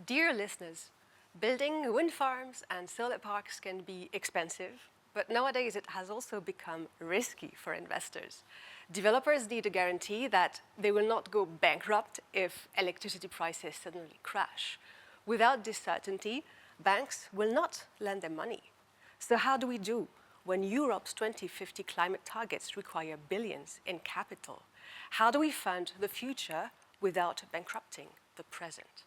Dear listeners, building wind farms and solar parks can be expensive, but nowadays it has also become risky for investors. Developers need a guarantee that they will not go bankrupt if electricity prices suddenly crash. Without this certainty, banks will not lend them money. So how do we do when Europe's 2050 climate targets require billions in capital? How do we fund the future without bankrupting the present?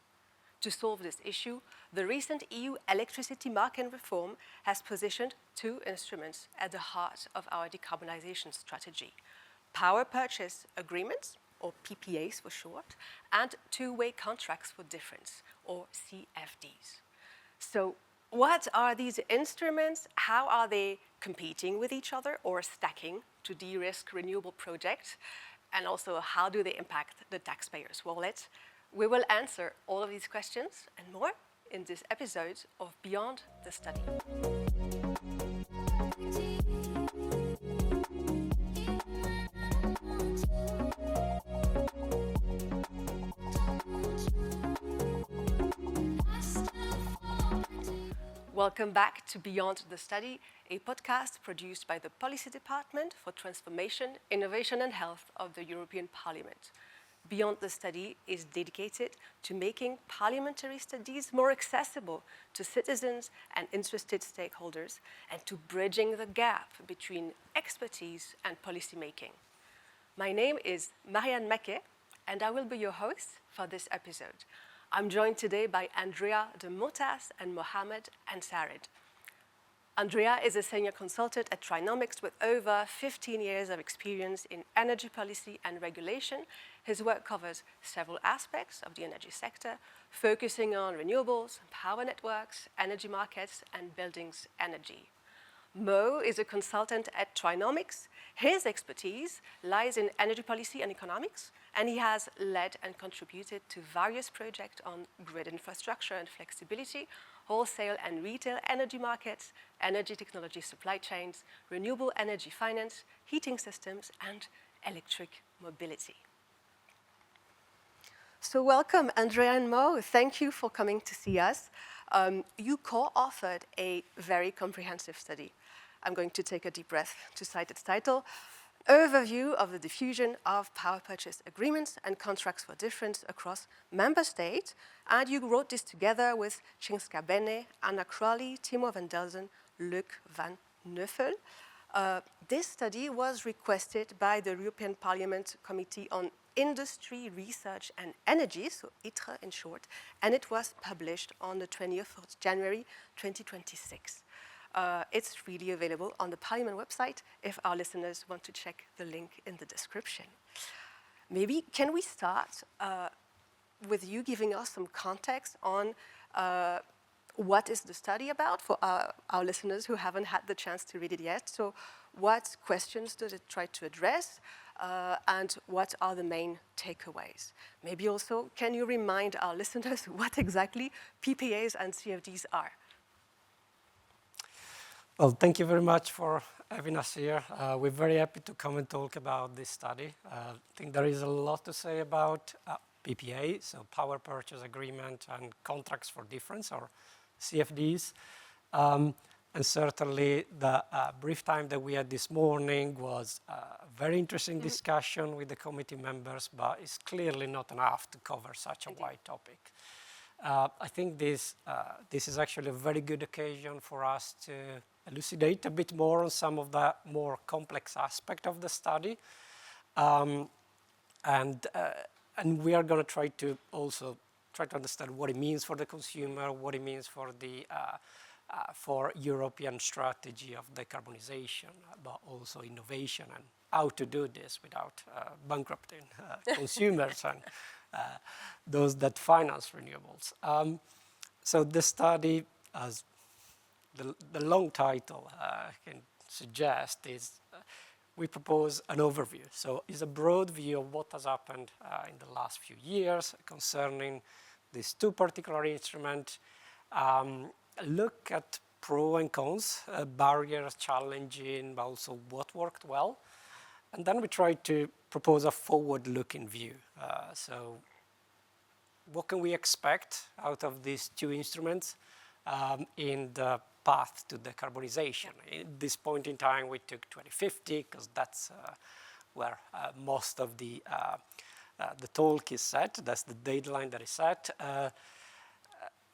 To solve this issue, the recent EU electricity market reform has positioned two instruments at the heart of our decarbonisation strategy: power purchase agreements, or PPAs for short, and two-way contracts for difference, or CfDs. So what are these instruments? How are they competing with each other or stacking to de-risk renewable projects? And also, how do they impact the taxpayer's wallet? We will answer all of these questions and more in this episode of Beyond the Study. Welcome back to Beyond the Study, a podcast produced by the Policy Department for Transformation, Innovation and Health of the European Parliament. Beyond the Study is dedicated to making parliamentary studies more accessible to citizens and interested stakeholders, and to bridging the gap between expertise and policymaking. My name is Marianne Maquet, and I will be your host for this episode. I'm joined today by Andrea, Demurtas, and Mohammad, Ansarin. Andrea is a senior consultant at Trinomics with over 15 years of experience in energy policy and regulation. His work covers several aspects of the energy sector, focusing on renewables, power networks, energy markets, and buildings energy. Mo is a consultant at Trinomics. His expertise lies in energy policy and economics, and he has led and contributed to various projects on grid infrastructure and flexibility, wholesale and retail energy markets, energy technology supply chains, renewable energy finance, heating systems, and electric mobility. So welcome, Andrea and Mo. Thank you for coming to see us. You co-authored a very comprehensive study. I'm going to take a deep breath to cite its title: Overview of the Diffusion of Power Purchase Agreements and Contracts for Difference across Member States. And you wrote this together with Chinska Bene, Anna Crowley, Timo van Delzen, Luc van Nuffel. This study was requested by the European Parliament Committee on Industry, Research and Energy, so ITRE in short, and it was published on the 20th of January 2026. It's really available on the Parliament website if our listeners want to check the link in the description. Maybe can we start with you giving us some context on what is the study about for our listeners who haven't had the chance to read it yet. So what questions does it try to address, and what are the main takeaways? Maybe also, can you remind our listeners what exactly PPAs and CfDs are? Well, thank you very much for having us here. We're very happy to come and talk about this study. I think there is a lot to say about PPA, so Power Purchase Agreement and Contracts for Difference, or CfDs. And certainly the brief time that we had this morning was a very interesting discussion with the committee members, but it's clearly not enough to cover such a wide topic. I think this is actually a very good occasion for us to elucidate a bit more on some of the more complex aspect of the study. And we are going to try to understand what it means for the consumer, what it means for the for European strategy of decarbonisation, but also innovation, and how to do this without bankrupting consumers and those that finance renewables. So the study, as the long title can suggest, is we propose an overview. So it's a broad view of what has happened in the last few years concerning these two particular instruments. Look at pro and cons, barriers, challenging, but also what worked well. And then we try to propose a forward-looking view. So what can we expect out of these two instruments in the path to decarbonisation? At this point in time, we took 2050 because that's where most of the talk is set. That's the deadline that is set.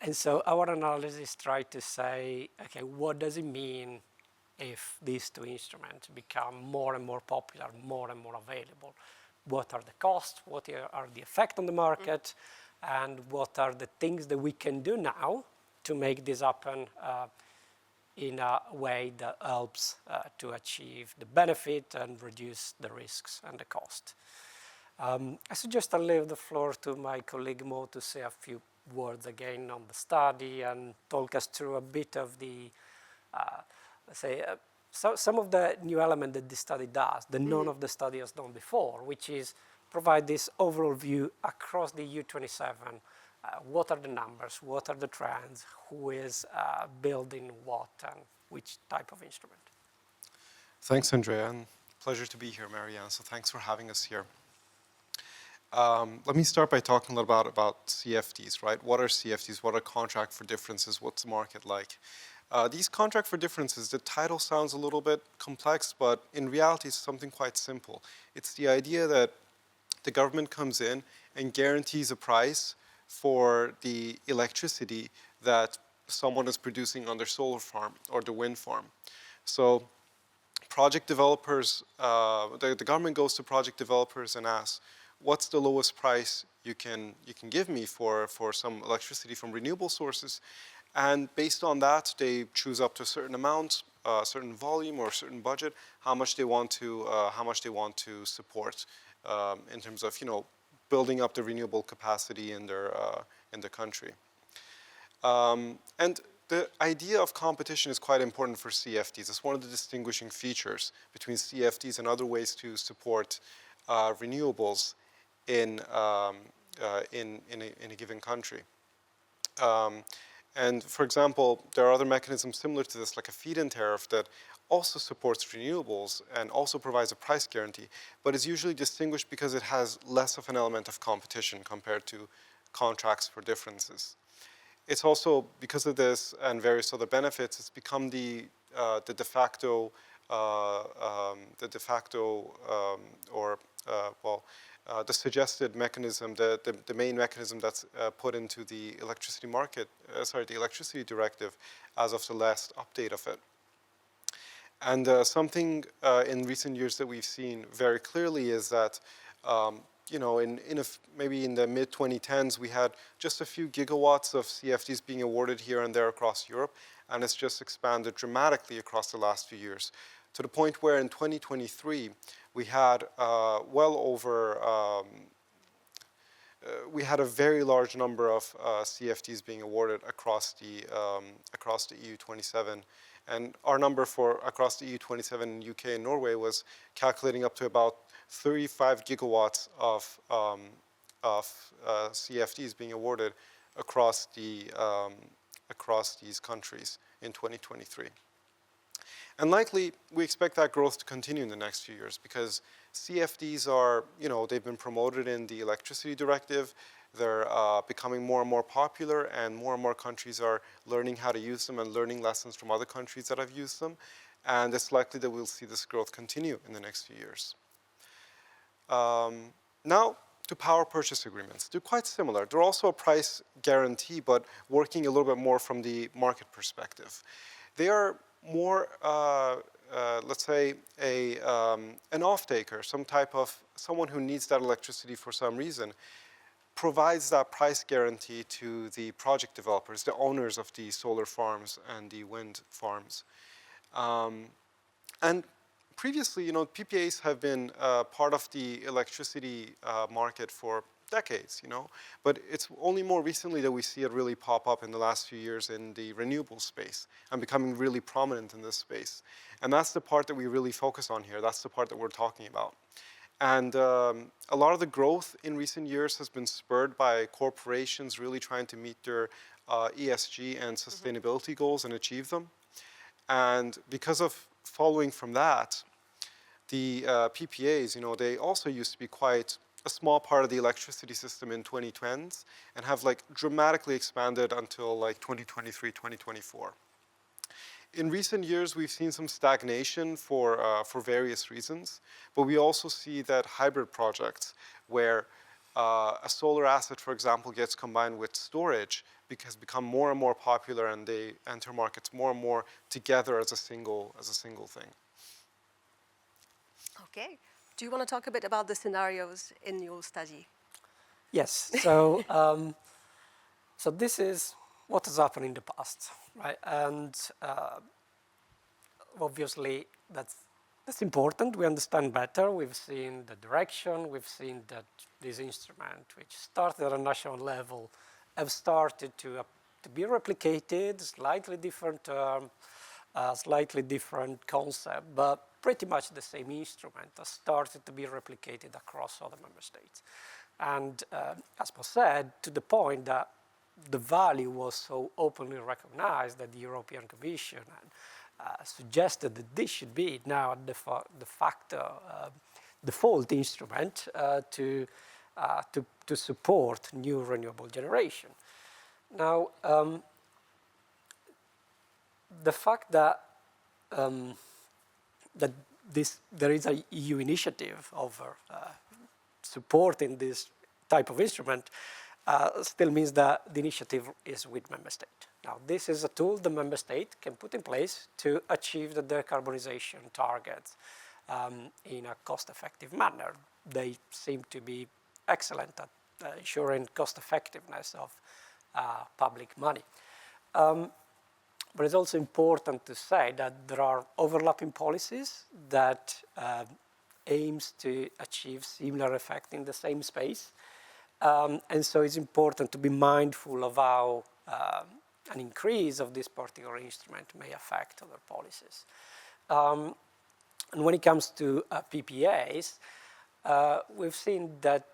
And so our analysis tried to say, okay, what does it mean if these two instruments become more and more popular, more and more available? What are the costs? What are the effects on the market? And what are the things that we can do now to make this happen in a way that helps to achieve the benefit and reduce the risks and the cost? I suggest I leave the floor to my colleague Mo to say a few words again on the study and talk us through a bit of the, let's say, some of the new element that this study does, that none of the study has done before, which is provide this overall view across the EU27. What are the numbers? What are the trends? Who is building what and which type of instrument? Thanks, Andrea, and pleasure to be here, Marianne. So thanks for having us here. Let me start by talking a little about CfDs, right? What are CfDs? What are contract for differences? What's the market like? These contract for differences, the title sounds a little bit complex, but in reality, it's something quite simple. It's the idea that the government comes in and guarantees a price for the electricity that someone is producing on their solar farm or the wind farm. So project developers, the government goes to project developers and asks, what's the lowest price you can give me for some electricity from renewable sources? And based on that, they choose up to a certain amount, a certain volume or a certain budget, how much they want to support in terms of building up the renewable capacity in their country. And the idea of competition is quite important for CfDs. It's one of the distinguishing features between CfDs and other ways to support renewables in a given country. And for example, there are other mechanisms similar to this, like a feed-in tariff that also supports renewables and also provides a price guarantee, but is usually distinguished because it has less of an element of competition compared to contracts for differences. It's also, because of this and various other benefits, it's become the de facto the suggested mechanism, the main mechanism that's put into the electricity market, the electricity directive as of the last update of it. And something in recent years that we've seen very clearly is that, maybe in the mid-2010s, we had just a few gigawatts of CfDs being awarded here and there across Europe, and it's just expanded dramatically across the last few years, to the point where in 2023, we had we had a very large number of CfDs being awarded across the EU27, and our number for across the EU27 in UK and Norway was calculating up to about 35 gigawatts of CfDs being awarded across these countries in 2023. And likely, we expect that growth to continue in the next few years because CfDs are, they've been promoted in the electricity directive. They're becoming more and more popular, and more countries are learning how to use them and learning lessons from other countries that have used them. And it's likely that we'll see this growth continue in the next few years. Now, to power purchase agreements. They're quite similar. They're also a price guarantee, but working a little bit more from the market perspective. They are more, let's say, an off-taker, someone who needs that electricity for some reason, provides that price guarantee to the project developers, the owners of the solar farms and the wind farms. And previously, PPAs have been part of the electricity market for decades, but it's only more recently that we see it really pop up in the last few years in the renewable space and becoming really prominent in this space. And that's the part that we really focus on here. That's the part that we're talking about. And a lot of the growth in recent years has been spurred by corporations really trying to meet their ESG and sustainability goals and achieve them. And because of following from that, the PPAs, they also used to be quite a small part of the electricity system in 2010s and have like dramatically expanded until like 2023, 2024. In recent years, we've seen some stagnation for various reasons, but we also see that hybrid projects where a solar asset, for example, gets combined with storage has become more and more popular, and they enter markets more and more together as a single thing. Okay. Do you want to talk a bit about the scenarios in your study? Yes. So, so this is what has happened in the past, right? And obviously, that's important. We understand better. We've seen the direction. We've seen that this instrument, which started at a national level, have started to be replicated, slightly different term, slightly different concept, but pretty much the same instrument has started to be replicated across other member states. And as was said, to the point that the value was so openly recognized that the European Commission suggested that this should be now the factor default instrument to support new renewable generation. Now, the fact that there is an EU initiative over supporting this type of instrument still means that the initiative is with member state. Now, this is a tool the member state can put in place to achieve the decarbonisation targets in a cost-effective manner. They seem to be excellent at ensuring cost-effectiveness of public money. But it's also important to say that there are overlapping policies that aims to achieve similar effect in the same space. And so it's important to be mindful of how an increase of this particular instrument may affect other policies. And when it comes to PPAs, we've seen that,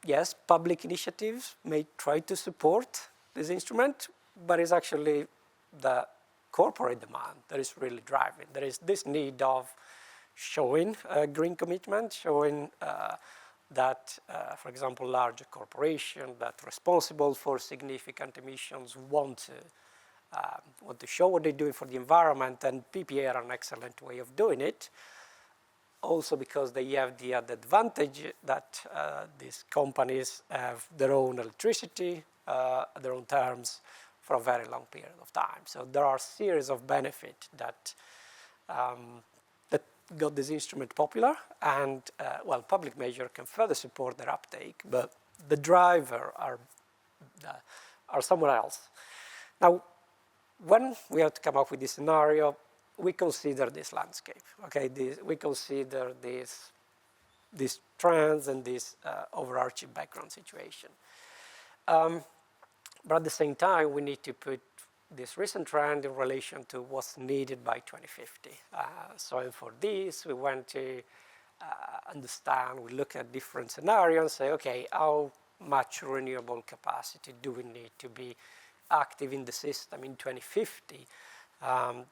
yes, public initiatives may try to support this instrument, but it's actually the corporate demand that is really driving. There is this need of showing a green commitment, showing that, for example, larger corporations that are responsible for significant emissions want to show what they're doing for the environment, and PPA are an excellent way of doing it. Also because they have the added advantage that these companies have their own electricity, their own terms for a very long period of time. So there are a series of benefits that got this instrument popular, and well, public measure can further support their uptake, but the driver are somewhere else. Now, when we have to come up with this scenario, we consider this landscape. Okay, we consider these trends and this overarching background situation. But at the same time, we need to put this recent trend in relation to what's needed by 2050. So for this, we want to understand, we look at different scenarios and say, okay, how much renewable capacity do we need to be active in the system in 2050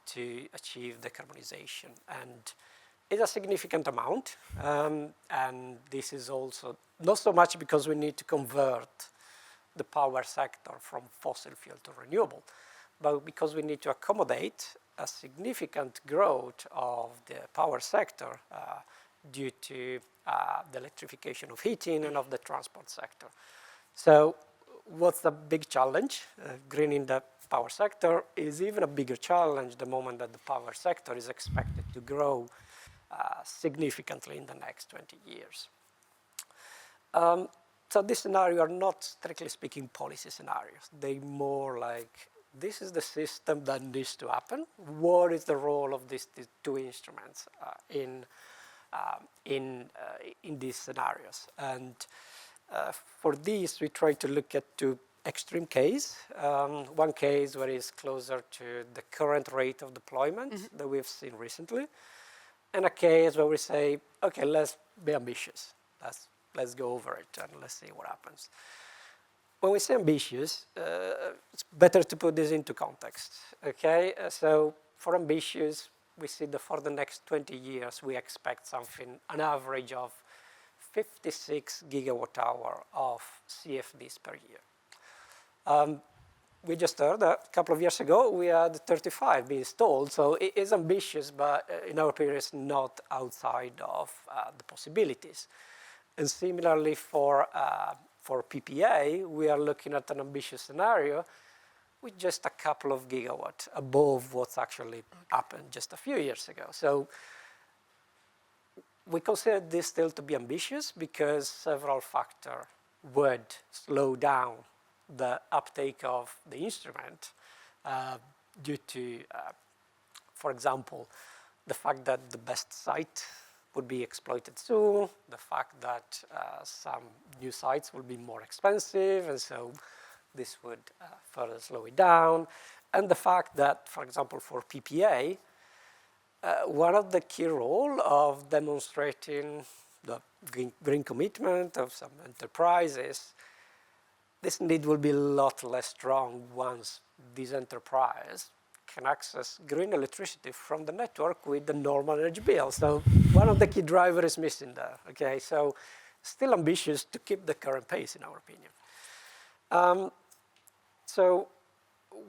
to achieve decarbonization? And it's a significant amount. And this is also not so much because we need to convert the power sector from fossil fuel to renewable, but because we need to accommodate a significant growth of the power sector due to the electrification of heating and of the transport sector. So what's the big challenge? Greening the power sector is even a bigger challenge the moment that the power sector is expected to grow significantly in the next 20 years. So this scenario are not, strictly speaking, policy scenarios. They're more like, this is the system that needs to happen. What is the role of these two instruments in these scenarios? And for this, we try to look at two extreme cases. One case where it's closer to the current rate of deployment that we've seen recently, and a case where we say, okay, let's be ambitious. Let's go over it and let's see what happens. When we say ambitious, it's better to put this into context, okay? So for ambitious, we see that for the next 20 years, we expect something, an average of 56 gigawatt hour of CfDs per year. We just heard that a couple of years ago we had 35 being installed, so it is ambitious, but in our opinion it's not outside of the possibilities. And similarly for PPA, we are looking at an ambitious scenario with just a couple of gigawatts above what's actually happened just a few years ago. So we consider this still to be ambitious because several factors would slow down the uptake of the instrument due to, for example, the fact that the best site would be exploited soon, the fact that some new sites will be more expensive, and so this would further slow it down, and the fact that, for example, for PPA, one of the key roles of demonstrating the green commitment of some enterprises, this need will be a lot less strong once this enterprise can access green electricity from the network with the normal energy bill. So one of the key drivers is missing there, okay? So still ambitious to keep the current pace, in our opinion. So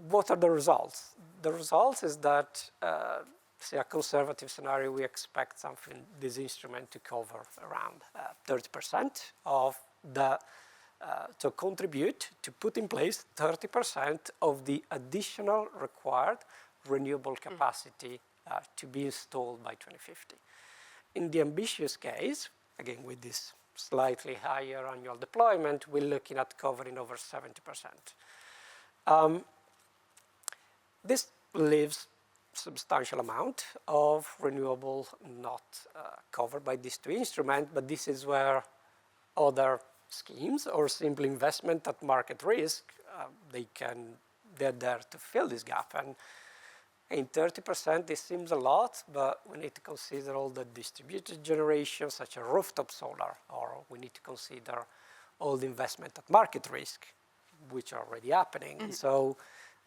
what are the results? The results is that, say a conservative scenario, we expect something, this instrument to cover around 30% of the to contribute to put in place 30% of the additional required renewable capacity to be installed by 2050. In the ambitious case, again with this slightly higher annual deployment, we're looking at covering over 70%. This leaves substantial amount of renewable not covered by these two instruments, but this is where other schemes or simple investment at market risk, they're there to fill this gap. And in 30%, this seems a lot, but we need to consider all the distributed generation, such as rooftop solar, or we need to consider all the investment at market risk, which are already happening. Mm-hmm. So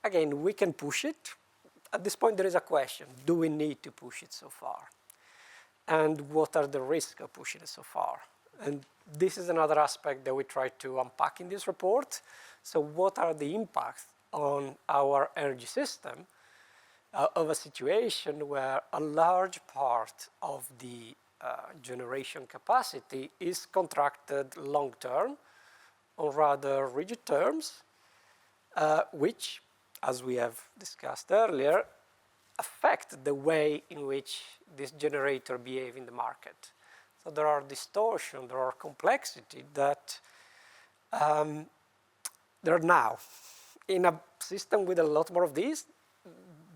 again, we can push it. At this point, there is a question, do we need to push it so far? And what are the risks of pushing it so far? And this is another aspect that we try to unpack in this report. So what are the impacts on our energy system of a situation where a large part of the generation capacity is contracted long-term on rather rigid terms, which, as we have discussed earlier, affect the way in which this generator behave in the market. So there are distortions, there are complexity that there are now. In a system with a lot more of these,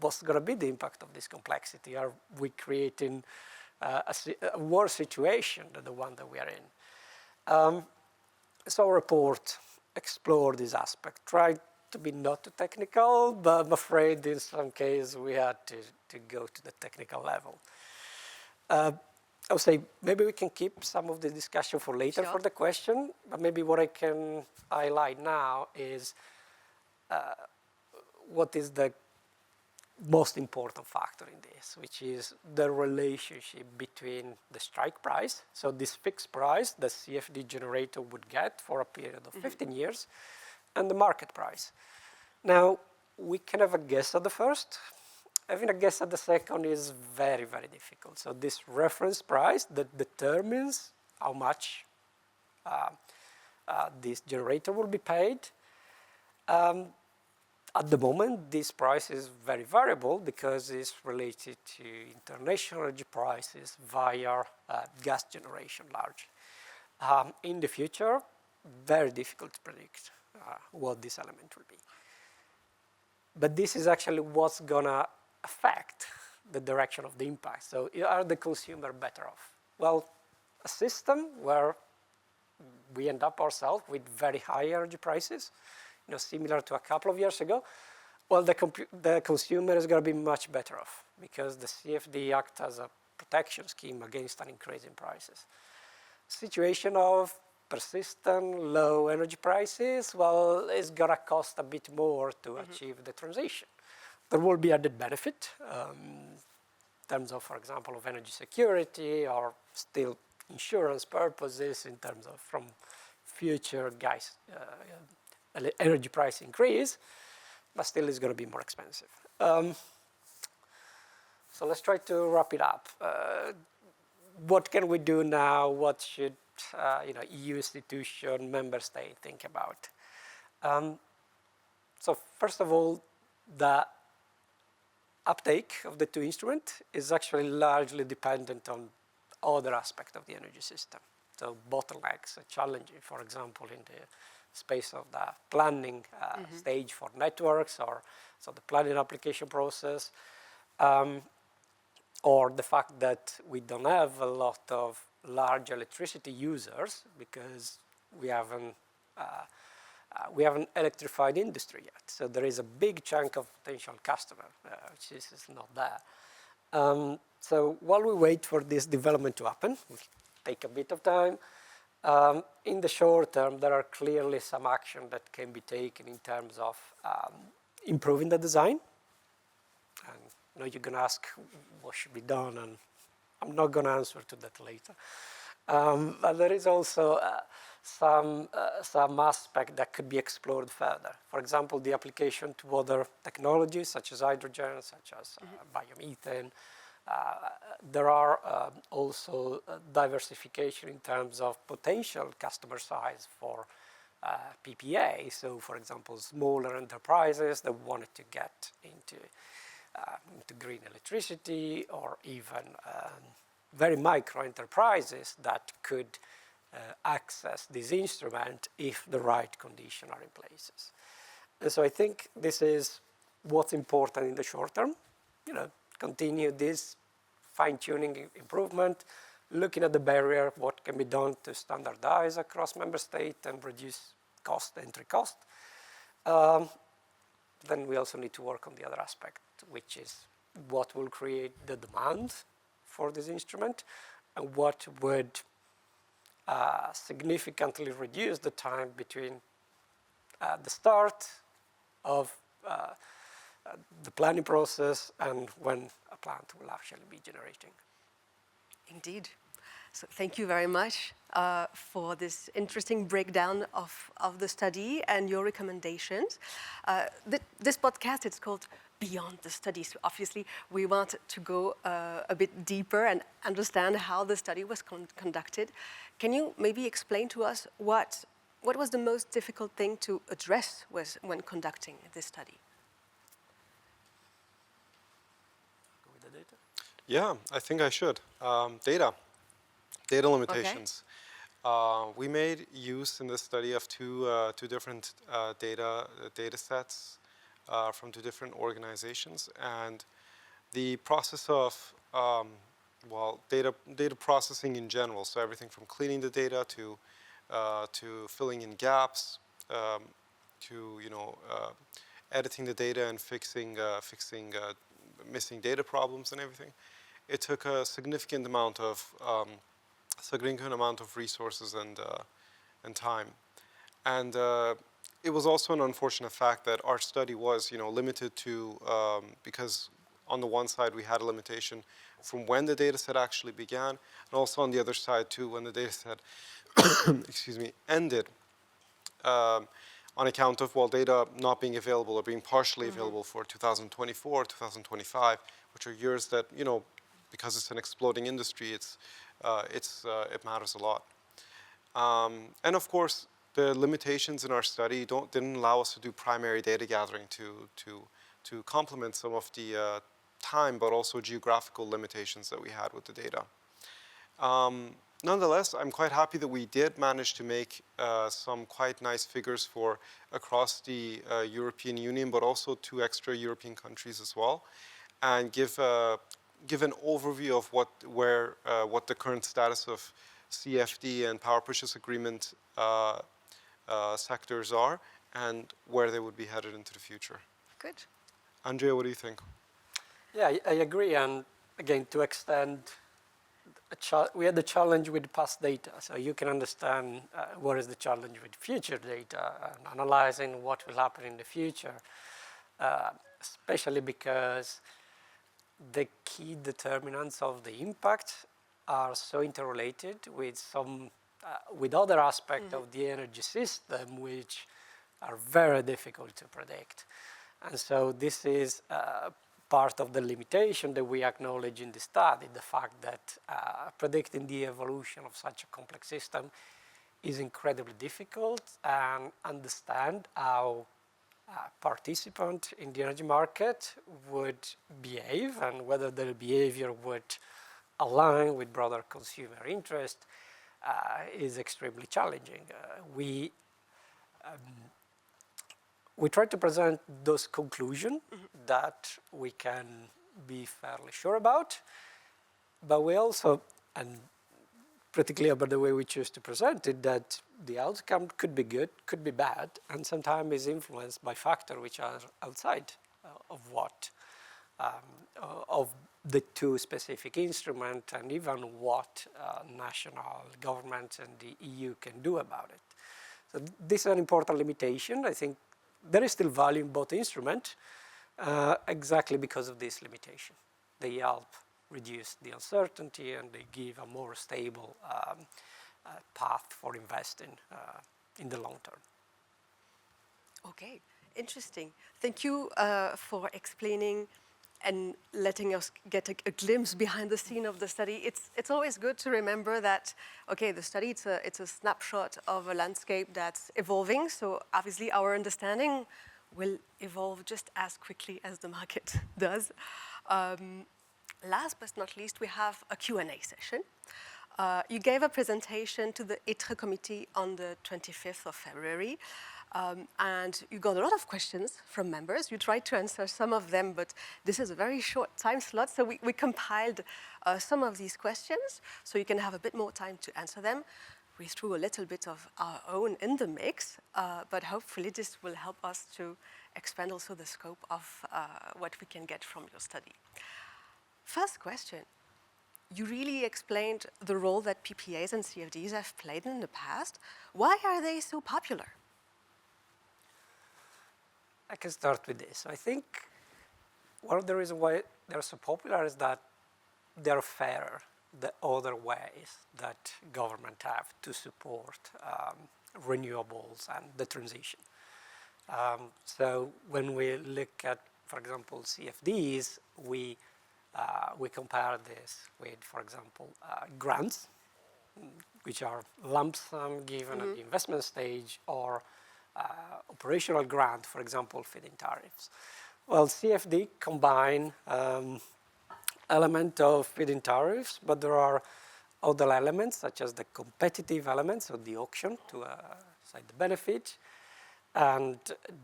what's going to be the impact of this complexity? Are we creating a worse situation than the one that we are in? So our report explored this aspect, tried to be not too technical, but I'm afraid in some cases we had to go to the technical level. I would say maybe we can keep some of the discussion for later. Sure. For the question, but maybe what I can highlight now is what is the most important factor in this, which is the relationship between the strike price, so this fixed price the CfD generator would get for a period of 15 years, and the market price. Now, we can have a guess at the first. Having a guess at the second is very, very difficult. So this reference price that determines how much this generator will be paid. At the moment, this price is very variable because it's related to international energy prices via gas generation largely. In the future, very difficult to predict what this element will be. But this is actually what's going to affect the direction of the impact. So are the consumer better off? Well, a system where we end up ourselves with very high energy prices, similar to a couple of years ago, well, the consumer is going to be much better off because the CfD acts as a protection scheme against an increase in prices. Situation of persistent low energy prices, well, it's going to cost a bit more to achieve the transition. There will be added benefit in terms of, for example, of energy security or still insurance purposes in terms of from future energy price increase, but still it's going to be more expensive. So let's try to wrap it up. What can we do now? What should EU institution, member state think about? So first of all, the uptake of the two instruments is actually largely dependent on other aspects of the energy system. So bottlenecks are challenging, for example, in the space of the planning stage for networks, or so the planning application process, or the fact that we don't have a lot of large electricity users because we haven't electrified industry yet. So there is a big chunk of potential customer which is not there. So while we wait for this development to happen, which take a bit of time, in the short term, there are clearly some action that can be taken in terms of improving the design. And you're going to ask what should be done, and I'm not going to answer to that later. But there is also some aspect that could be explored further. For example, the application to other technologies such as hydrogen, such as biomethane. There are also diversification in terms of potential customer size for PPA. So, for example, smaller enterprises that wanted to get into green electricity, or even very micro enterprises that could access this instrument if the right conditions are in place. And so I think this is what's important in the short term. Continue this fine-tuning improvement, looking at the barrier, what can be done to standardize across member states and reduce entry cost. Then we also need to work on the other aspect, which is what will create the demand for this instrument and what would significantly reduce the time between the start of the planning process and when a plant will actually be generating. Indeed. So thank you very much for this interesting breakdown of the study and your recommendations. This podcast, it's called Beyond the Study. So obviously, we want to go a bit deeper and understand how the study was conducted. Can you maybe explain to us what was the most difficult thing to address when conducting this study? Go with the data? Yeah, I think I should. Data limitations. Okay. We made use in this study of two different data sets from two different organizations, and the process of data processing in general. So everything from cleaning the data to filling in gaps, to editing the data and fixing missing data problems and everything. It took a significant amount of resources and time, and it was also an unfortunate fact that our study was limited to because on the one side we had a limitation from when the data set actually began, and also on the other side too when the data set ended, on account of data not being available or being partially available for 2024, 2025, which are years that because it's an exploding industry, it matters a lot. And of course, the limitations in our study didn't allow us to do primary data gathering to complement some of the time, but also geographical limitations that we had with the data. Nonetheless, I'm quite happy that we did manage to make some quite nice figures for across the European Union, but also 2 extra European countries as well, and give an overview of what the current status of CfD and power purchase agreement sectors are and where they would be headed into the future. Good. Andrea, what do you think? Yeah, I agree. And again, to extend, we had the challenge with past data, so you can understand what is the challenge with future data and analyzing what will happen in the future, especially because the key determinants of the impact are so interrelated with other aspects of the energy system which are very difficult to predict. And so this is part of the limitation that we acknowledge in the study, the fact that predicting the evolution of such a complex system is incredibly difficult, and understand how participants in the energy market would behave and whether their behavior would align with broader consumer interest is extremely challenging. We try to present those conclusions that we can be fairly sure about, but we also, and pretty clear by the way we choose to present it, that the outcome could be good, could be bad, and sometimes is influenced by factors which are outside of the two specific instruments, and even what national governments and the EU can do about it. So this is an important limitation. I think there is still value in both instruments, exactly because of this limitation. They help reduce the uncertainty and they give a more stable path for investing in the long term. Okay, interesting. Thank you for explaining and letting us get a glimpse behind the scene of the study. It's always good to remember that, okay, the study, it's a snapshot of a landscape that's evolving, so obviously our understanding will evolve just as quickly as the market does. Last but not least, we have a Q&A session. You gave a presentation to the ITRE committee on the 25th of February, and you got a lot of questions from members. You tried to answer some of them, but this is a very short time slot, so we compiled some of these questions so you can have a bit more time to answer them. We threw a little bit of our own in the mix, but hopefully this will help us to expand also the scope of what we can get from your study. First question, you really explained the role that PPAs and CfDs have played in the past. Why are they so popular? I can start with this. I think one of the reasons why they're so popular is that they're fairer than other ways that government have to support renewables and the transition. So when we look at, for example, CfDs, we compare this with, for example, grants, which are lump sum given at the investment stage, or operational grant, for example, feed-in tariffs. Well, CfD combine element of feed-in tariffs, but there are other elements, such as the competitive elements of the auction to cite the benefit, and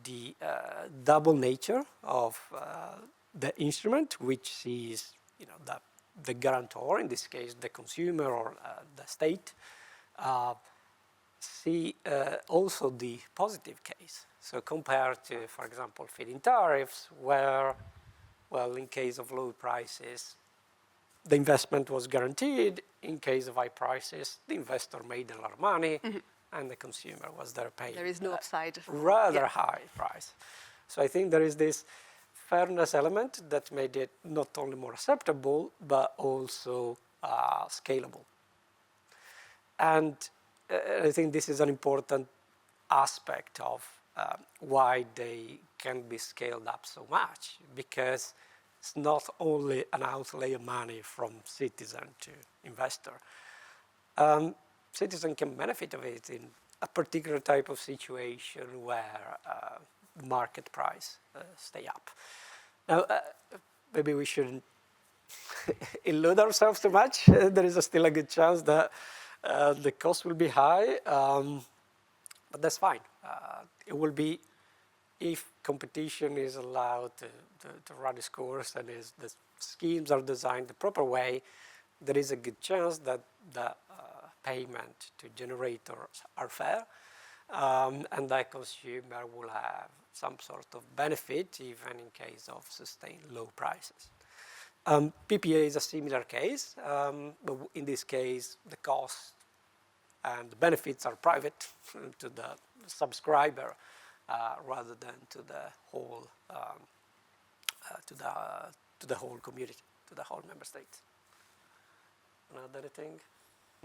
the double nature of the instrument, which sees, the guarantor, in this case the consumer or the state, see also the positive case. So compared to, for example, feed-in tariffs, where, well, in case of low prices, the investment was guaranteed. In case of high prices, the investor made a lot of money, and the consumer was there paying. There is no upside. Rather high price. So I think there is this fairness element that made it not only more acceptable, but also scalable. And I think this is an important aspect of why they can be scaled up so much, because it's not only an outlay of money from citizen to investor. Citizen can benefit of it in a particular type of situation where market price stay up. Now, maybe we shouldn't illude ourselves too much. There is still a good chance that the cost will be high, but that's fine. It will be, if competition is allowed to run its course and the schemes are designed the proper way, there is a good chance that the payment to generators are fair, and that consumer will have some sort of benefit, even in case of sustained low prices. PPA is a similar case, but in this case, the cost and the benefits are private to the subscriber rather than to the whole to the whole community, to the whole member states. Want to add anything?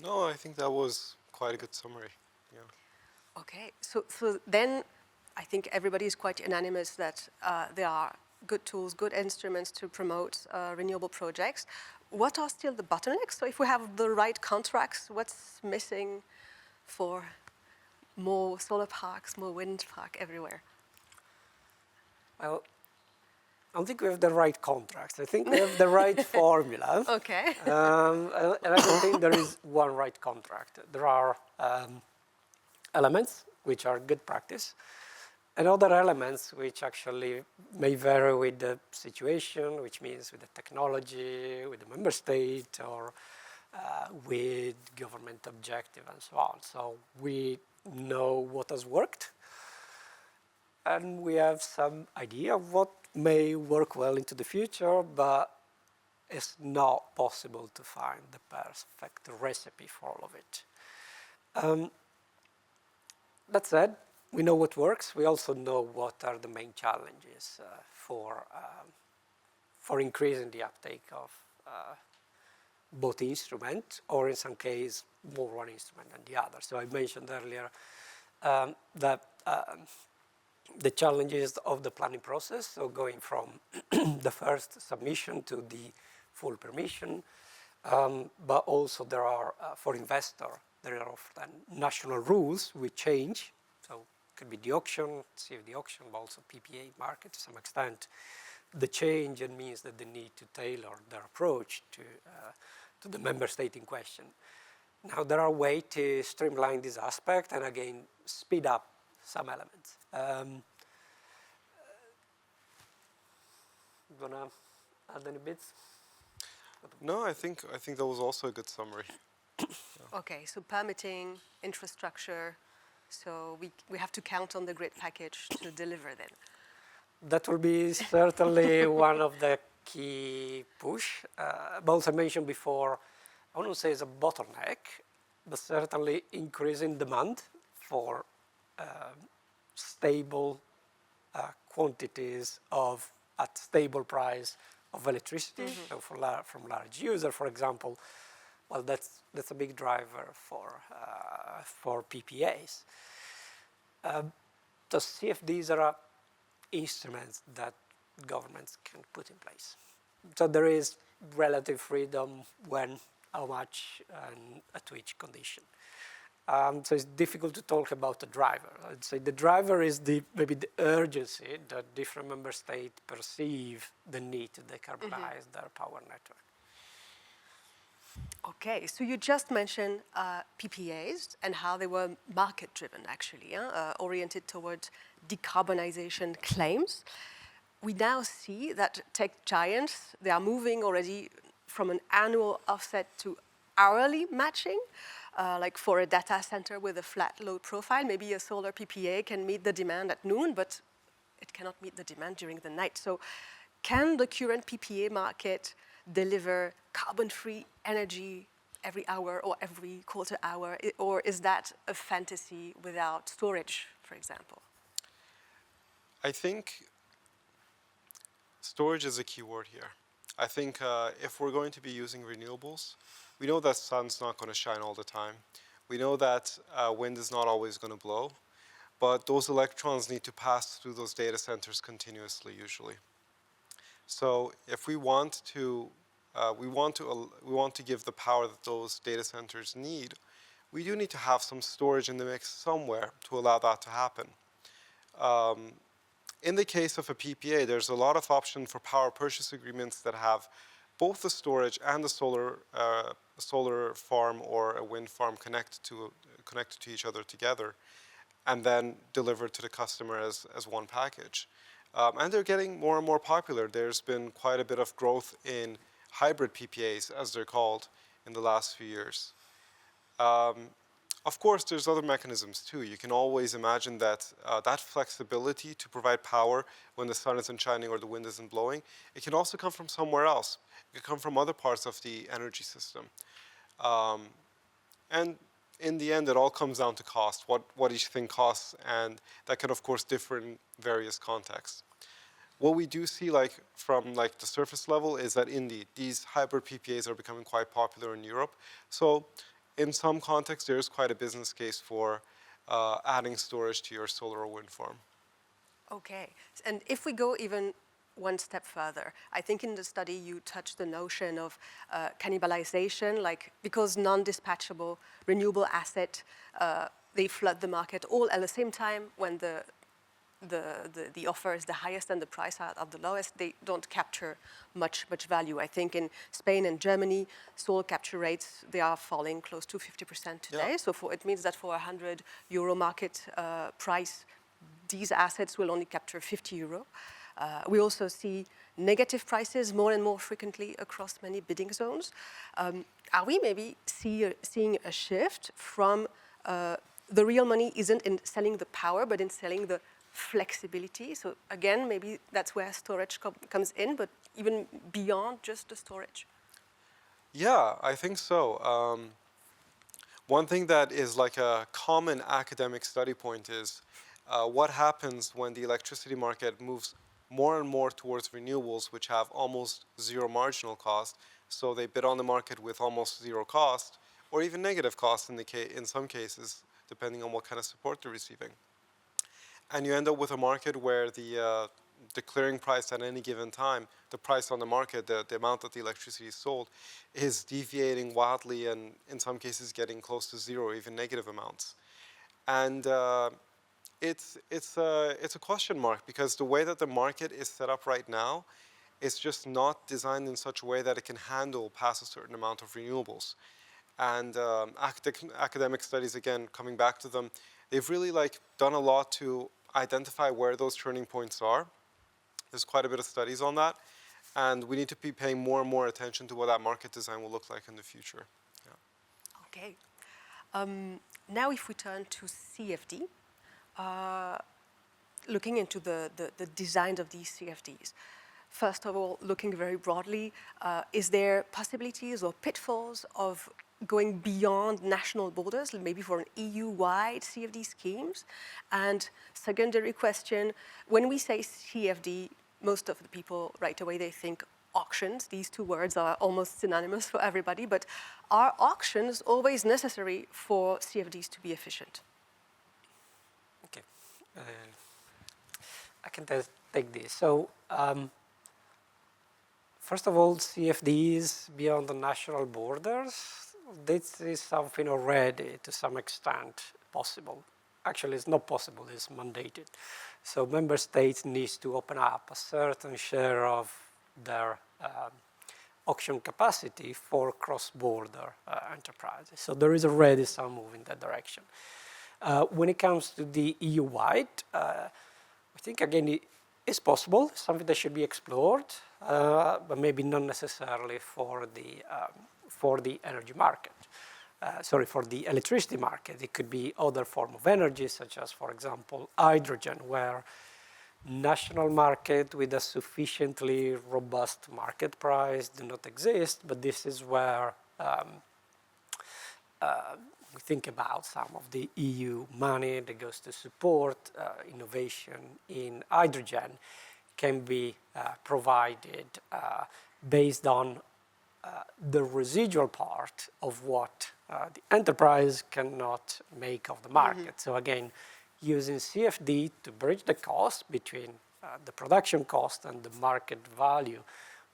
No, I think that was quite a good summary. Yeah. Okay, so then I think everybody is quite unanimous that there are good tools, good instruments to promote renewable projects. What are still the bottlenecks? So if we have the right contracts, what's missing for more solar parks, more wind park everywhere? Well, I don't think we have the right contracts. I think we have the right formula. Okay. And I don't think there is one right contract. There are elements which are good practice, and other elements which actually may vary with the situation, which means with the technology, with the member state, or with government objective and so on. So we know what has worked, and we have some idea of what may work well into the future, but it's not possible to find the perfect recipe for all of it. That said, we know what works. We also know what are the main challenges for increasing the uptake of both instrument, or in some case, more one instrument than the other. So I mentioned earlier that the challenges of the planning process, so going from the first submission to the full permission, but also there are, for investor, there are often national rules which change, so it could be the auction, CfD auction, but also PPA market to some extent. The change and means that they need to tailor their approach to the member state in question. Now there are ways to streamline this aspect and again speed up some elements. You wanna add any bits? No, I think that was also a good summary. Okay, so permitting, infrastructure, so we have to count on the grid package to deliver then. That will be certainly one of the key push. But also I mentioned before, I wouldn't say it's a bottleneck, but certainly increasing demand for stable quantities of at stable price of electricity. Mm-hmm. So from large user, for example, well, that's a big driver for PPAs. The CfDs are instruments that governments can put in place. So there is relative freedom when, how much, and at which condition. So it's difficult to talk about the driver. I'd say the driver is maybe the urgency that different member states perceive the need to decarbonize their power network. Okay, so you just mentioned PPAs and how they were market-driven, actually, oriented towards decarbonization claims. We now see that tech giants, they are moving already from an annual offset to hourly matching. Like for a data center with a flat load profile, maybe a solar PPA can meet the demand at noon, but it cannot meet the demand during the night. So can the current PPA market deliver carbon-free energy every hour or every quarter hour, or is that a fantasy without storage, for example? I think storage is a key word here. I think if we're going to be using renewables, we know that sun's not going to shine all the time. We know that wind is not always going to blow, but those electrons need to pass through those data centers continuously, usually. So if we want to give the power that those data centers need, we do need to have some storage in the mix somewhere to allow that to happen. In the case of a PPA, there's a lot of option for power purchase agreements that have both the storage and the solar farm or a wind farm connected to each other together, and then delivered to the customer as one package. And they're getting more and more popular. There's been quite a bit of growth in hybrid PPAs, as they're called, in the last few years. Of course, there's other mechanisms too. You can always imagine that that flexibility to provide power when the sun isn't shining or the wind isn't blowing, it can also come from somewhere else. It can come from other parts of the energy system. And in the end, it all comes down to cost, what each thing costs, and that can, of course, differ in various contexts. what we do see from the surface level is that indeed these hybrid PPAs are becoming quite popular in Europe. So in some contexts, there is quite a business case for adding storage to your solar or wind farm. Okay, and if we go even one step further, I think in the study you touched the notion of cannibalization, like because non-dispatchable renewable asset, they flood the market all at the same time when the offer is the highest and the price are the lowest, they don't capture much value. I think in Spain and Germany, solar capture rates, they are falling close to 50% today. Yeah. So it means that for €100 market price, these assets will only capture €50. We also see negative prices more and more frequently across many bidding zones. Are we maybe seeing a shift from the real money isn't in selling the power, but in selling the flexibility? So again, maybe that's where storage comes in, but even beyond just the storage. Yeah, I think so. One thing that is like a common academic study point is what happens when the electricity market moves more and more towards renewables, which have almost zero marginal cost. So they bid on the market with almost zero cost, or even negative cost in some cases, depending on what kind of support they're receiving. And you end up with a market where the clearing price at any given time, the price on the market, the amount that the electricity is sold, is deviating wildly and in some cases getting close to zero, even negative amounts. And it's a question mark because the way that the market is set up right now is just not designed in such a way that it can handle past a certain amount of renewables. And academic studies, again, coming back to them, they've really done a lot to identify where those turning points are. There's quite a bit of studies on that. And we need to be paying more and more attention to what that market design will look like in the future. Yeah. Okay. Now if we turn to CfD, looking into the designs of these CfDs. First of all, looking very broadly, is there possibilities or pitfalls of going beyond national borders, maybe for an EU-wide CfD schemes? And secondary question, when we say CfD, most of the people right away, they think auctions. These two words are almost synonymous for everybody, but are auctions always necessary for CfDs to be efficient? Okay, I can take this. So, first of all, CfDs beyond the national borders, this is something already to some extent possible. Actually, it's not possible, it's mandated. So member states need to open up a certain share of their auction capacity for cross-border enterprises. So there is already some move in that direction. When it comes to the EU-wide, I think again it's possible, something that should be explored, but maybe not necessarily for the energy market. For the electricity market. It could be other form of energy, such as, for example, hydrogen, where national market with a sufficiently robust market price do not exist, but this is where we think about some of the EU money that goes to support innovation in hydrogen can be provided based on the residual part of what the enterprise cannot make of the market. Mm-hmm. So again, using CfD to bridge the cost between the production cost and the market value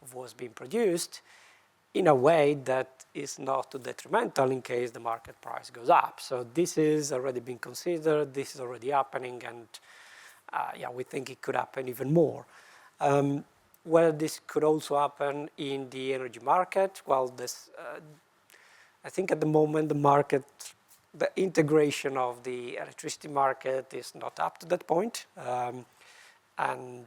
of what's being produced in a way that is not too detrimental in case the market price goes up. So this is already being considered, this is already happening, and we think it could happen even more. Well, this could also happen in the energy market. Well, I think at the moment the integration of the electricity market is not up to that point. And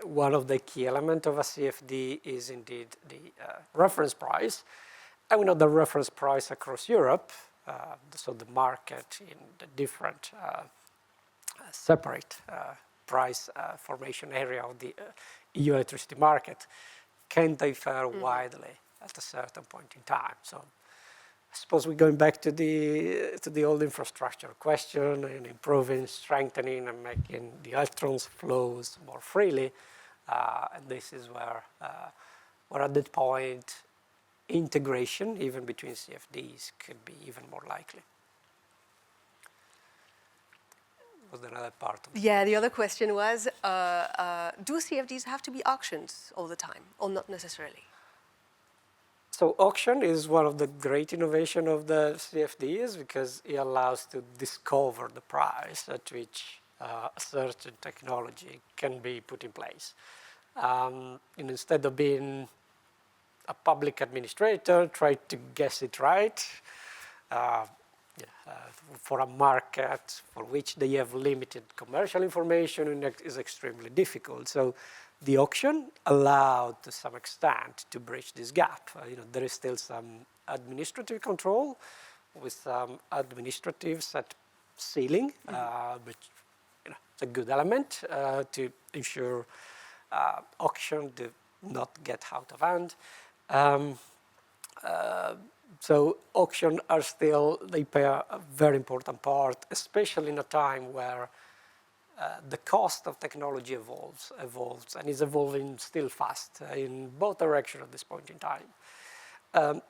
one of the key elements of a CfD is indeed the reference price. And we know the reference price across Europe, so the market in the different separate price formation area of the EU electricity market can differ widely at a certain point in time. So I suppose we're going back to the old infrastructure question and improving, strengthening, and making the electrons flows more freely. and this is where we're at that point, integration, even between CfDs, could be even more likely. Was there another part of Yeah, the other question was, do CfDs have to be auctions all the time, or not necessarily? So auction is one of the great innovations of the CfDs because it allows to discover the price at which a certain technology can be put in place. And instead of being a public administrator, try to guess it right, for a market for which they have limited commercial information, it is extremely difficult. So the auction allowed to some extent to bridge this gap. There is still some administrative control with some administrative set ceiling, which it's a good element to ensure auction do not get out of hand. So auctions are still, they play a very important part, especially in a time where the cost of technology evolves, and is evolving still fast in both directions at this point in time.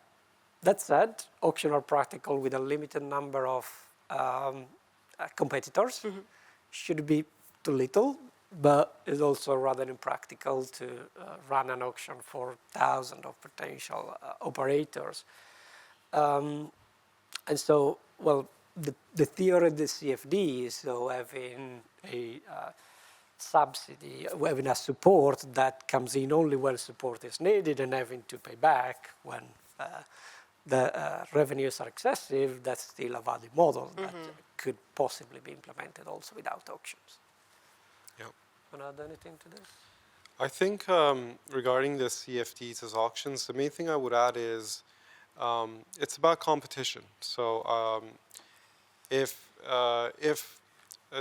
That said, auctions are practical with a limited number of competitors. Should be too little, but it's also rather impractical to run an auction for thousands of potential operators. And so, well, the theory of the CfD is so having a subsidy, having a support that comes in only when support is needed and having to pay back when the revenues are excessive, that's still a valid model that could possibly be implemented also without auctions. Yeah. Want to add anything to this? I think regarding the CfDs as auctions, the main thing I would add is it's about competition. So if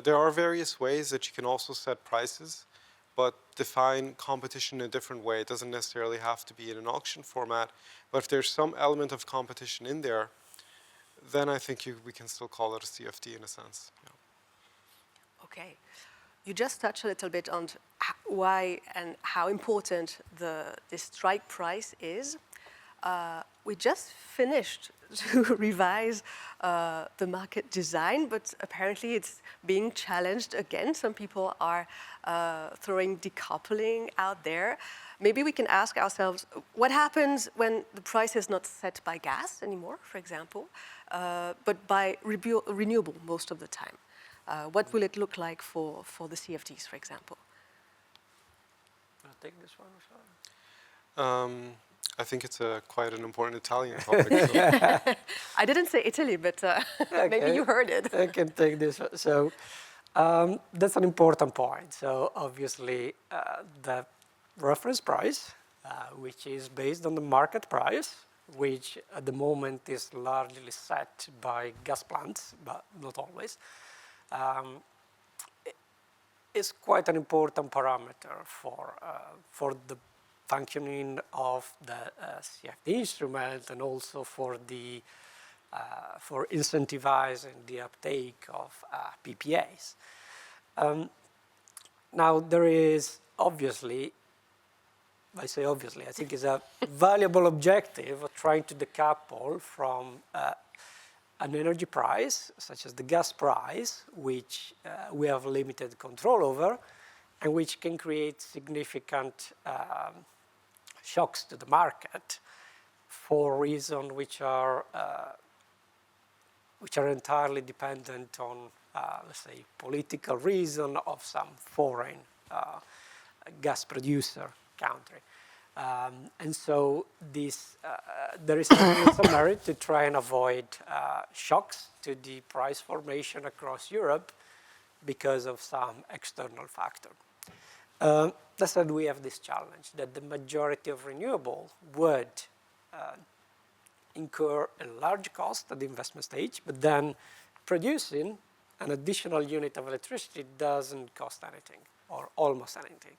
there are various ways that you can also set prices, but define competition in a different way. It doesn't necessarily have to be in an auction format, but if there's some element of competition in there, then I think we can still call it a CfD in a sense. Yeah. Okay. You just touched a little bit on why and how important the strike price is. We just finished to revise the market design, but apparently it's being challenged again. Some people are throwing decoupling out there. Maybe we can ask ourselves, what happens when the price is not set by gas anymore, for example, but by renewable most of the time? What will it look like for the CfDs, for example? I'll take this one, sorry. I think it's quite an important Italian topic. So. I didn't say Italy, but okay. maybe you heard it. I can take this one. So that's an important point. So obviously the reference price, which is based on the market price, which at the moment is largely set by gas plants, but not always, is quite an important parameter for the functioning of the CfD instrument and also for the for incentivizing the uptake of PPAs. Now there is obviously, I say obviously, I think it's a valuable objective of trying to decouple from an energy price, such as the gas price, which we have limited control over, and which can create significant shocks to the market for reasons which are entirely dependent on, let's say, political reason of some foreign gas producer country. And so this, there is some merit to try and avoid shocks to the price formation across Europe because of some external factor. That said, we have this challenge that the majority of renewable would incur a large cost at the investment stage, but then producing an additional unit of electricity doesn't cost anything or almost anything.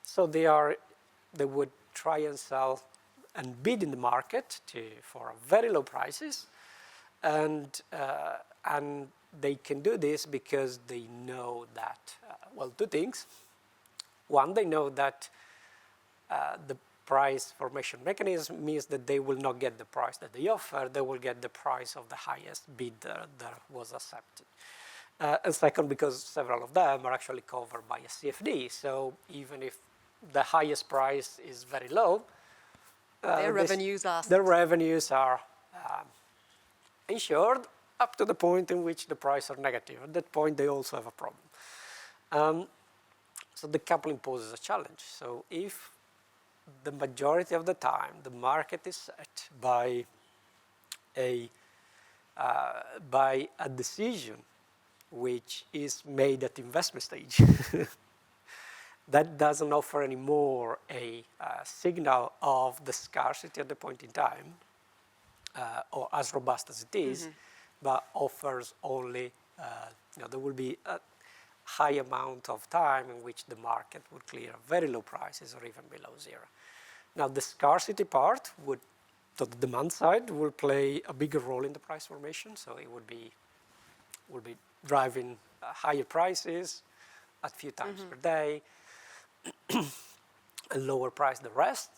So they would try and sell and bid in the market for very low prices, and they can do this because they know that, well, two things. One, they know that the price formation mechanism means that they will not get the price that they offer, they will get the price of the highest bidder that was accepted. And second, because several of them are actually covered by a CfD, so even if the highest price is very low, their revenues are insured up to the point in which the prices are negative. At that point, they also have a problem. So decoupling poses a challenge. So if the majority of the time the market is set by a decision which is made at investment stage, that doesn't offer anymore a signal of the scarcity at the point in time, or as robust as it is, but offers only, there will be a high amount of time in which the market would clear very low prices or even below zero. Now, the scarcity part would, so the demand side will play a bigger role in the price formation, so it would be driving higher prices at few times per day, and lower price the rest.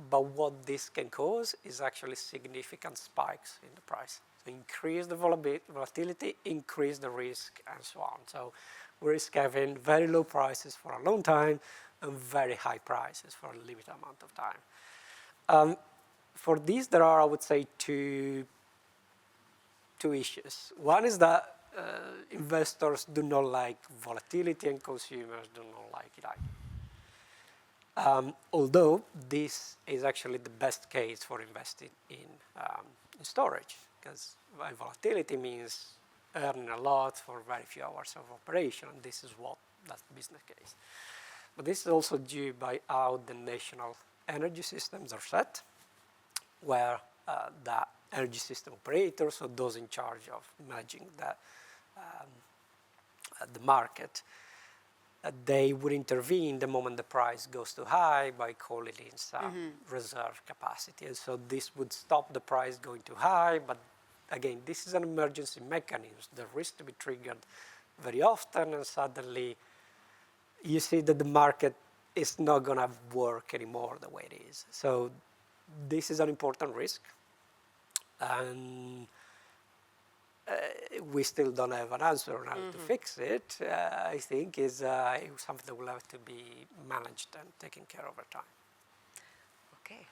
But what this can cause is actually significant spikes in the price. So increase the volatility, increase the risk, and so on. So we risk having very low prices for a long time and very high prices for a limited amount of time. For these, there are, I would say, two issues. One is that investors do not like volatility and consumers do not like it either. Although this is actually the best case for investing in storage, because volatility means earning a lot for very few hours of operation, and this is that's the business case. But this is also due by how the national energy systems are set, where the energy system operators, so those in charge of managing the market, they would intervene the moment the price goes too high by calling in some reserve capacity. And so this would stop the price going too high, but again, this is an emergency mechanism. The risk to be triggered very often, and suddenly you see that the market is not going to work anymore the way it is. So this is an important risk, and we still don't have an answer on how to fix it. I think is something that will have to be managed and taken care of over time. Okay.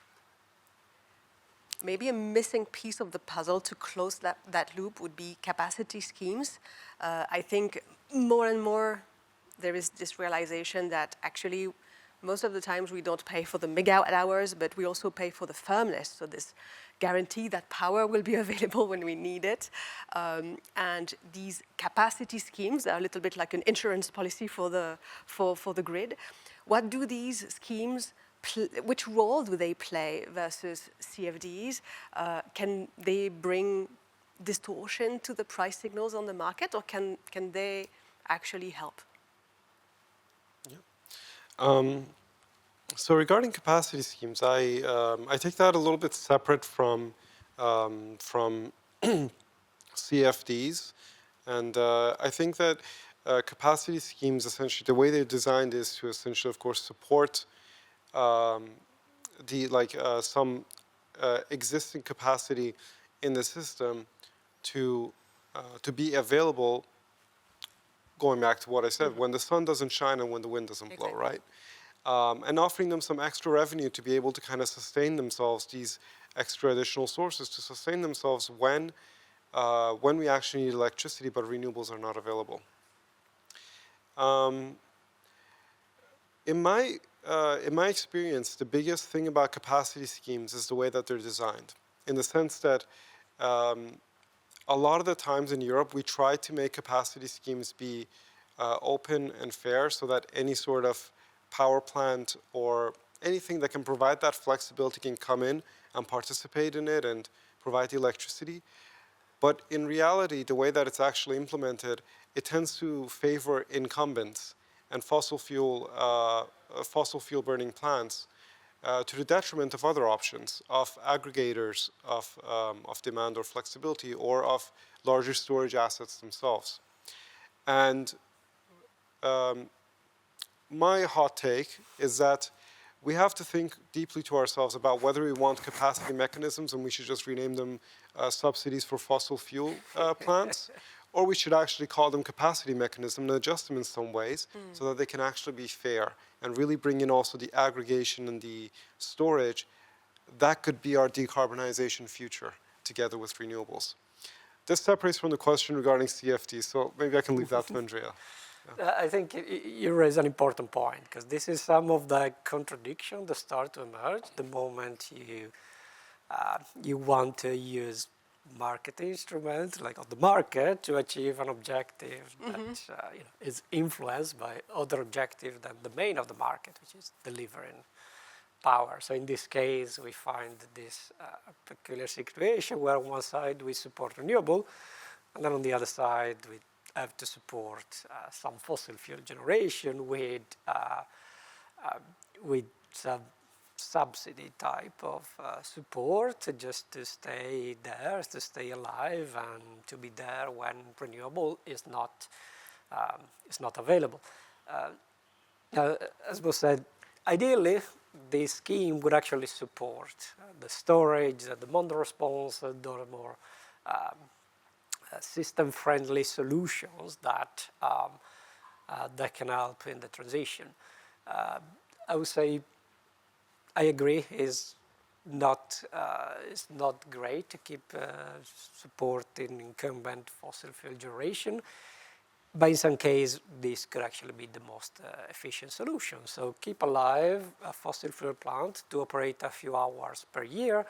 Maybe a missing piece of the puzzle to close that loop would be capacity schemes. I think more and more there is this realization that actually most of the times we don't pay for the megawatt hours, but we also pay for the firmness. So this guarantee that power will be available when we need it. And these capacity schemes are a little bit like an insurance policy for the grid. What do these schemes, which role do they play versus CfDs? Can they bring distortion to the price signals on the market, or can they actually help? So regarding capacity schemes, I take that a little bit separate from CfDs, and I think that capacity schemes, essentially, the way they're designed is to essentially, of course, support some existing capacity in the system to be available. Going back to what I said, when the sun doesn't shine and when the wind doesn't blow, right? And offering them some extra revenue to be able to kind of sustain themselves, these extra additional sources to sustain themselves when we actually need electricity but renewables are not available. In my experience, the biggest thing about capacity schemes is the way that they're designed, in the sense that a lot of the times in Europe, we try to make capacity schemes be open and fair so that any sort of power plant or anything that can provide that flexibility can come in and participate in it and provide the electricity. But in reality, the way that it's actually implemented, it tends to favor incumbents and fossil fuel burning plants to the detriment of other options, of aggregators of demand or flexibility, or of larger storage assets themselves. And my hot take is that we have to think deeply to ourselves about whether we want capacity mechanisms and we should just rename them subsidies for fossil fuel plants, or we should actually call them capacity mechanism and adjust them in some ways so that they can actually be fair and really bring in also the aggregation and the storage. That could be our decarbonisation future together with renewables. This separates from the question regarding CfD, so maybe I can leave that to Andrea. I think you raise an important point, because this is some of the contradiction that start to emerge the moment you want to use market instruments, like on the market, to achieve an objective that is influenced by other objectives than the main of the market, which is delivering power. So in this case, we find this peculiar situation where on one side we support renewable, and then on the other side we have to support some fossil fuel generation with some subsidy type of support just to stay there, to stay alive, and to be there when renewable is not available. As was said, ideally, this scheme would actually support the storage, the demand response, the more system-friendly solutions that can help in the transition. I would say I agree is not great to keep supporting incumbent fossil fuel generation, but in some cases this could actually be the most efficient solution. So keep alive a fossil fuel plant to operate a few hours per year,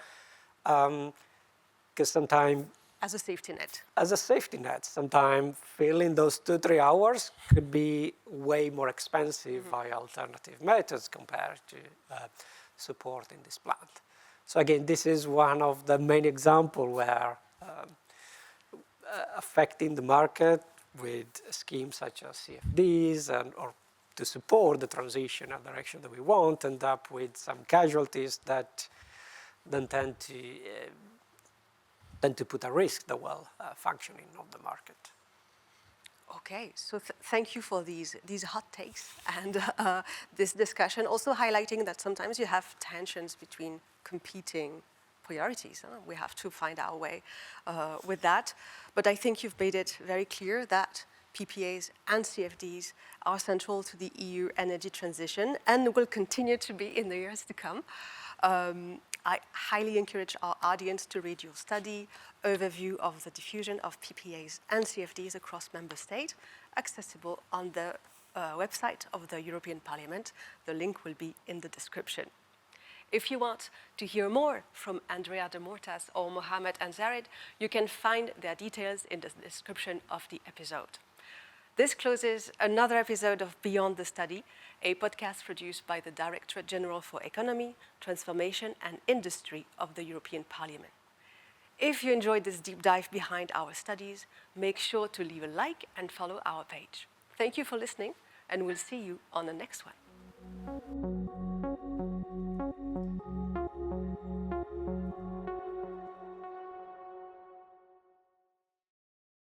because sometimes As a safety net. As a safety net, sometimes filling those 2-3 hours could be way more expensive by alternative methods compared to supporting this plant. So again, this is one of the main examples where affecting the market with schemes such as CfDs or to support the transition and direction that we want, end up with some casualties that then tend to put at risk the functioning of the market. Okay, so thank you for these hot takes and this discussion, also highlighting that sometimes you have tensions between competing priorities. We have to find our way with that. But I think you've made it very clear that PPAs and CfDs are central to the EU energy transition and will continue to be in the years to come. I highly encourage our audience to read your study, overview of the diffusion of PPAs and CfDs across member states, accessible on the website of the European Parliament. The link will be in the description. If you want to hear more from Andrea Demurtas or Mohammad Ansarin, you can find their details in the description of the episode. This closes another episode of Beyond the Study, a podcast produced by the Directorate General for Economy, Transformation and Industry of the European Parliament. If you enjoyed this deep dive behind our studies, make sure to leave a like and follow our page. Thank you for listening, and we'll see you on the next one.